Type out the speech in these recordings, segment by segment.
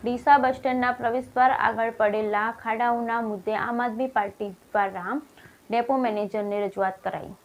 ડીસા બસ સ્ટેન્ડના પ્રવેશદ્વાર આગળ પડેલા ખાડાઓના મુદ્દે આમ આદમી પાર્ટી દ્વારા ડેપો મેનેજરને રજૂઆત કરાઈ।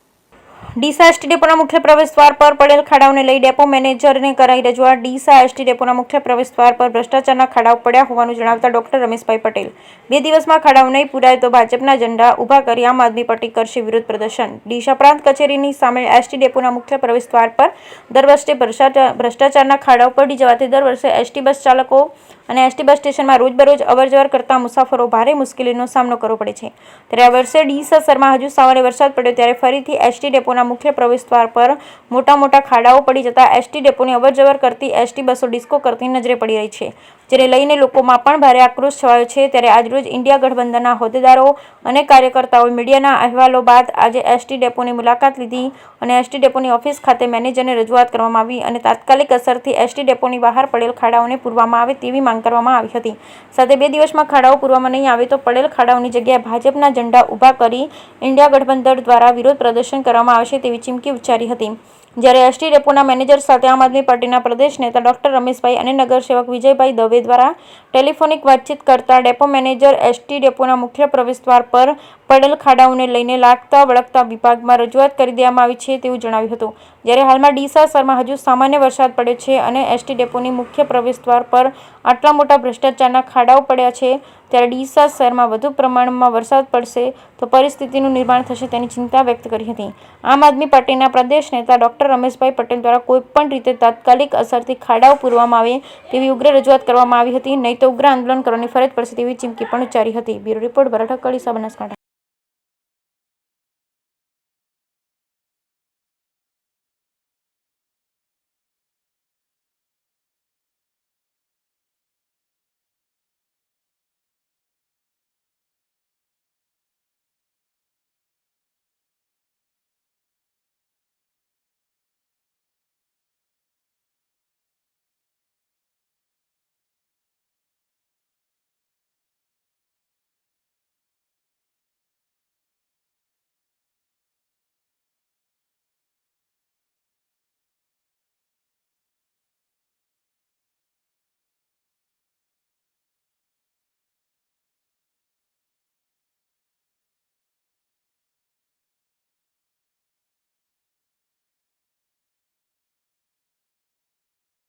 ડીસા એસટી ડેપોના મુખ્ય પ્રવેશદ્વાર પર પડેલ ખાડાઓને લઈ ડેપો મેનેજરને કરાઈ રજૂઆત। ડીસા એસટી ડેપોના મુખ્ય પ્રવેશદ્વાર પર ભ્રષ્ટાચારના ખાડાઓ પડ્યા હોવાનું જણાવતા ડોક્ટર રમેશભાઈ પટેલ 2 દિવસમાં ખાડાઓ નહીં પૂરાય તો ભાજપના ઝંડા ઊભા કરી આમ આદમી પાર્ટી કરશે વિરોધ પ્રદર્શન। ડીસા પ્રાંત કચેરીની સામે એસટી ડેપોના મુખ્ય પ્રવેશદ્વાર પર દર વર્ષે ભ્રષ્ટાચારના ખાડાઓ પડી જવાથી દર વર્ષે એસટી બસ ચાલકો અને એસટી બસ સ્ટેશનમાં રોજબરોજ અવરજવર કરતા મુસાફરો ભારે મુશ્કેલીનો સામનો કરવો પડે છે। ત્યારે આ વર્ષે ડીસા શહેરમાં હજુ સવારે વરસાદ પડ્યો ત્યારે ફરીથી એસટી ડેપોના મુખ્ય પ્રવેશદ્વાર પર મોટા ખાડાઓ પડી જતા એસટી ડેપોની અવરજવર કરતી એસટી બસો ડિસ્કો કરતી નજરે પડી રહી છે, જેને લઈને લોકોમાં પણ ભારે આક્રોશ છવાયો છે। ત્યારે આજરોજ ઇન્ડિયા ગઠબંધનના હોદ્દેદારો અને કાર્યકર્તાઓએ મીડિયાના અહેવાલો બાદ આજે એસટી ડેપોની મુલાકાત લીધી અને એસટી ડેપોની ઓફિસ ખાતે મેનેજરને રજૂઆત કરવામાં આવી અને તાત્કાલિક અસરથી એસટી ડેપોની બહાર પડેલ ખાડાઓને પૂરવામાં આવે તેવી માંગ કરવામાં આવી હતી। સાથે 2 દિવસમાં ખાડાઓ પૂરવામાં નહીં આવે તો પડેલ ખાડાઓની જગ્યાએ ભાજપના ઝંડા ઊભા કરી ઇન્ડિયા ગઠબંધન દ્વારા વિરોધ પ્રદર્શન કરવામાં આવશે તેવી ચીમકી ઉચ્ચારી હતી। જ્યારે એસટી ડેપોના મેનેજર સાથે આમ આદમી પાર્ટીના પ્રદેશ નેતા ડોક્ટર રમેશભાઈ અને નગરસેવક વિજયભાઈ દવે દ્વારા ટેલિફોનિક વાતચીત કરતા ડેપો મેનેજર એસટી ડેપોના મુખ્ય પ્રવેશદ્વાર પર પડેલ ખાડાઓને લઈને લાગતા વળગતા વિભાગમાં રજૂઆત કરી દેવામાં આવી છે તેવું જણાવ્યું હતું। જ્યારે હાલમાં ડીસા શહેરમાં હજુ સામાન્ય વરસાદ પડ્યો છે અને એસટી ડેપોની મુખ્ય પ્રવેશદ્વાર પર આટલા મોટા ભ્રષ્ટાચારના ખાડાઓ પડ્યા છે ત્યારે ડીસા શહેરમાં વધુ પ્રમાણમાં વરસાદ પડશે તો પરિસ્થિતિનું નિર્માણ થશે તેની ચિંતા વ્યક્ત કરી હતી। આમ આદમી પાર્ટીના પ્રદેશ નેતા ડોક્ટર રમેશભાઈ પટેલ દ્વારા કોઈપણ રીતે તાત્કાલિક અસરથી ખાડાઓ પૂરવામાં આવે તેવી ઉગ્ર રજૂઆત કરવામાં આવી હતી, નહીં તો ઉગ્ર આંદોલન કરવાની ફરજ પડશે તેવી ચીમકી પણ ઉચ્ચારી હતી। Bureau report, Banaskantha.